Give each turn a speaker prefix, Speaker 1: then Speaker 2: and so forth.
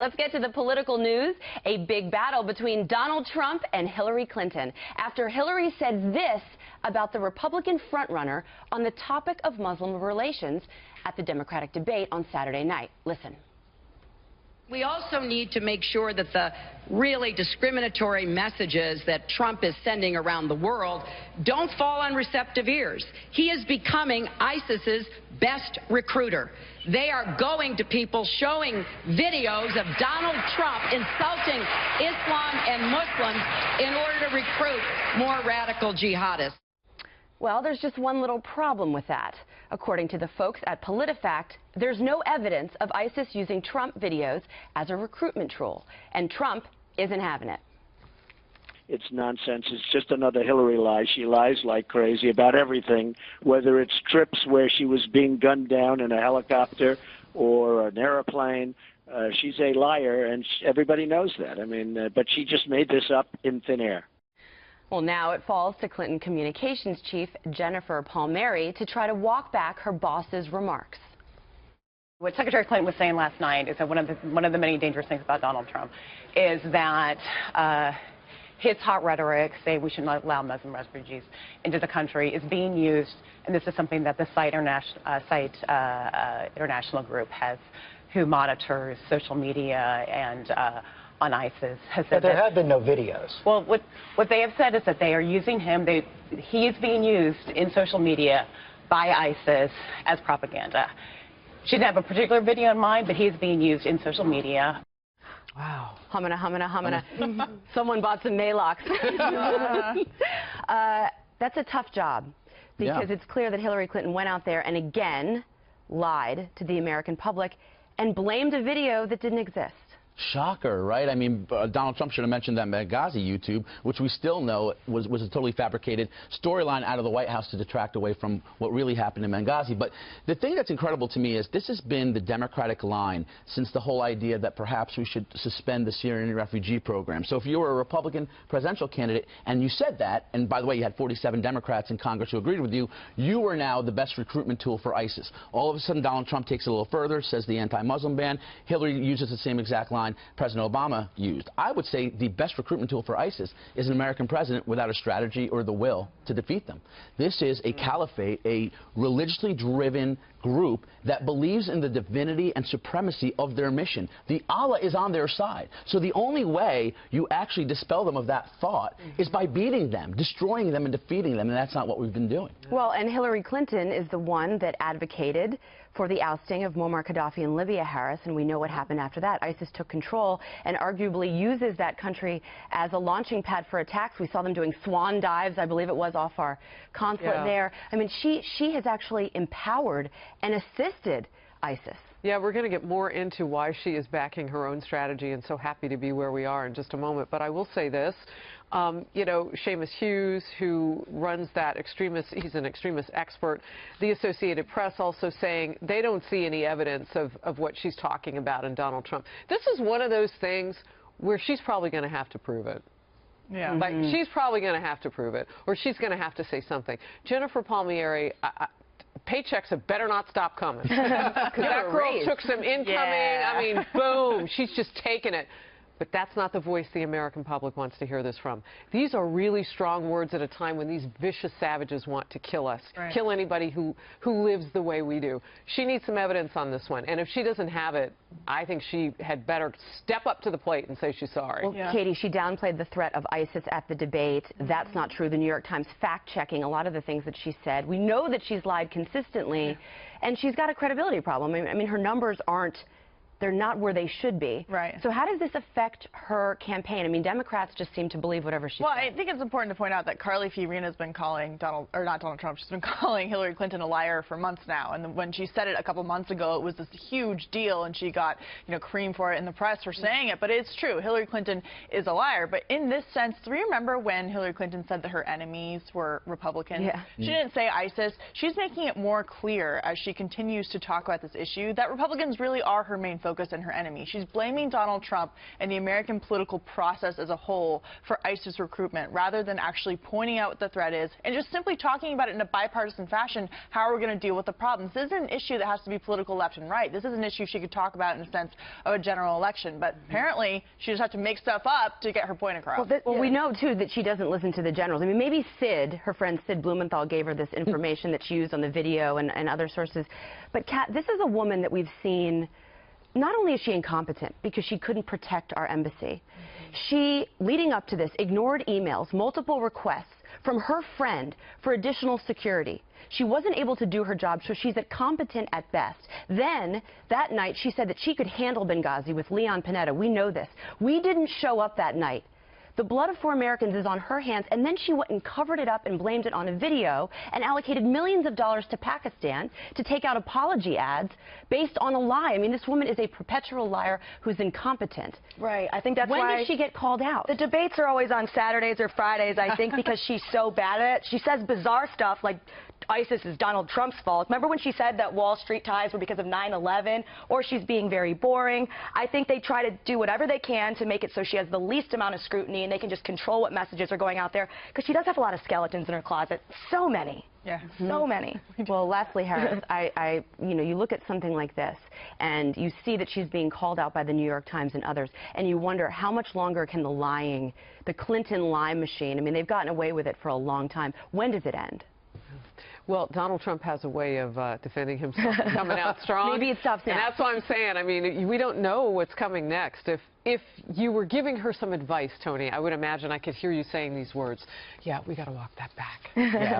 Speaker 1: Let's get to the political news. A big battle between Donald Trump and Hillary Clinton after Hillary said this about the Republican frontrunner on the topic of Muslim relations at the Democratic debate on Saturday night. Listen.
Speaker 2: We also need to make sure that the really discriminatory messages that Trump is sending around the world don't fall on receptive ears. He is becoming ISIS's best recruiter. They are going to people showing videos of Donald Trump insulting Islam and Muslims in order to recruit more radical jihadists.
Speaker 1: Well, there's just one little problem with that. According to the folks at PolitiFact, there's no evidence of ISIS using Trump videos as a recruitment tool, and Trump isn't having it.
Speaker 3: It's nonsense. It's just another Hillary lie. She lies like crazy about everything, whether it's trips where she was being gunned down in a helicopter or an airplane. She's a liar, and everybody knows that. I mean, but she just made this up in thin air.
Speaker 1: Well, now it falls to Clinton communications chief Jennifer Palmieri to try to walk back her boss's remarks.
Speaker 4: What Secretary Clinton was saying last night is that one of the many dangerous things about Donald Trump is that his hot rhetoric, saying we should not allow Muslim refugees into the country, is being used, and this is something that the SITE International Group has, who monitors social media and on ISIS, has said
Speaker 5: but there have been no videos.
Speaker 4: Well, what they have said is that they are using him. He is being used in social media by ISIS as propaganda. She didn't have a particular video in mind, but he is being used in social media.
Speaker 1: Wow. Humana. Someone bought some Maalox. That's a tough job because it's clear that Hillary Clinton went out there and again lied to the American public and blamed a video that didn't exist.
Speaker 6: Shocker, right? I mean, Donald Trump should have mentioned that Benghazi YouTube, which we still know was a totally fabricated storyline out of the White House to detract away from what really happened in Benghazi. But the thing that's incredible to me is this has been the Democratic line since the whole idea that perhaps we should suspend the Syrian refugee program. So if you were a Republican presidential candidate and you said that, and by the way, you had 47 Democrats in Congress who agreed with you, you were now the best recruitment tool for ISIS. All of a sudden, Donald Trump takes it a little further, says the anti-Muslim ban. Hillary uses the same exact line President Obama used. I would say the best recruitment tool for ISIS is an American president without a strategy or the will to defeat them. This is a caliphate, a religiously driven group that believes in the divinity and supremacy of their mission. The Allah is on their side. So the only way you actually dispel them of that thought is by beating them, destroying them and defeating them, and that's not what we've been doing.
Speaker 1: Well, and Hillary Clinton is the one that advocated for the ousting of Muammar Gaddafi and Libya Harris, and we know what happened after that. ISIS took control and arguably uses that country as a launching pad for attacks. We saw them doing swan dives, I believe it was, off our consulate there. I mean, she has actually empowered and assisted ISIS.
Speaker 7: Yeah, we're going to get more into why she is backing her own strategy and so happy to be where we are in just a moment. But I will say this, you know, Seamus Hughes, who runs that extremist, he's an extremist expert, the Associated Press also saying they don't see any evidence of what she's talking about in Donald Trump. This is one of those things where she's probably going to have to prove it. Yeah. Like, she's probably going to have to prove it, or she's going to have to say something. Jennifer Palmieri, paychecks have better not stop coming. Because that girl took some incoming, I mean, boom, she's just taking it. But that's not the voice the American public wants to hear this from. These are really strong words at a time when these vicious savages want to kill us, kill anybody who lives the way we do. She needs some evidence on this one. And if she doesn't have it, I think she had better step up to the plate and say she's sorry.
Speaker 1: Well, Katie, she downplayed the threat of ISIS at the debate. That's not true. The New York Times fact-checking a lot of the things that she said. We know that she's lied consistently, and she's got a credibility problem. I mean, her numbers aren't, they're not where they should be. Right. So how does this affect her campaign? I mean, Democrats just seem to believe whatever she says.
Speaker 8: Well, I think it's important to point out that Carly Fiorina's been calling not Donald Trump, she's been calling Hillary Clinton a liar for months now. And when she said it a couple months ago, it was this huge deal, and she got, you know, cream for it in the press for saying it. But it's true, Hillary Clinton is a liar. But in this sense, do you remember when Hillary Clinton said that her enemies were Republicans? Yeah. She didn't say ISIS. She's making it more clear as she continues to talk about this issue that Republicans really are her main focus. focus and her enemy. She's blaming Donald Trump and the American political process as a whole for ISIS recruitment, rather than actually pointing out what the threat is and just simply talking about it in a bipartisan fashion. How are we going to deal with the problems? This isn't an issue that has to be political left and right. This is an issue she could talk about in the sense of a general election. But apparently, she just has to make stuff up to get her point across.
Speaker 1: We know, too, that she doesn't listen to the generals. I mean, maybe Sid, her friend Sid Blumenthal, gave her this information that she used on the video and other sources. But, Kat, this is a woman that we've seen. Not only is she incompetent because she couldn't protect our embassy, she, leading up to this, ignored emails, multiple requests from her friend for additional security. She wasn't able to do her job, so she's incompetent at best. Then, that night, she said that she could handle Benghazi with Leon Panetta. We know this. We didn't show up that night. The blood of 4 Americans is on her hands, and then she went and covered it up and blamed it on a video and allocated millions of dollars to Pakistan to take out apology ads based on a lie. I mean, this woman is a perpetual liar who's incompetent.
Speaker 5: Right. I think that's why...
Speaker 1: When did she get called out?
Speaker 5: The debates are always on Saturdays or Fridays, I think, because she's so bad at it. She says bizarre stuff like ISIS is Donald Trump's fault. Remember when she said that Wall Street ties were because of 9/11? Or she's being very boring. I think they try to do whatever they can to make it so she has the least amount of scrutiny and they can just control what messages are going out there, because she does have a lot of skeletons in her closet. So many.
Speaker 8: Yeah.
Speaker 5: So many.
Speaker 1: Well, Leslie Harris, you look at something like this, and you see that she's being called out by the New York Times and others, and you wonder how much longer can the lying, the Clinton lie machine, I mean, they've gotten away with it for a long time. When does it end?
Speaker 7: Well, Donald Trump has a way of defending himself and coming out strong.
Speaker 1: Maybe it stops now.
Speaker 7: And that's what I'm saying. I mean, we don't know what's coming next. If you were giving her some advice, Tony, I would imagine I could hear you saying these words. Yeah, we got to walk that back. Yeah.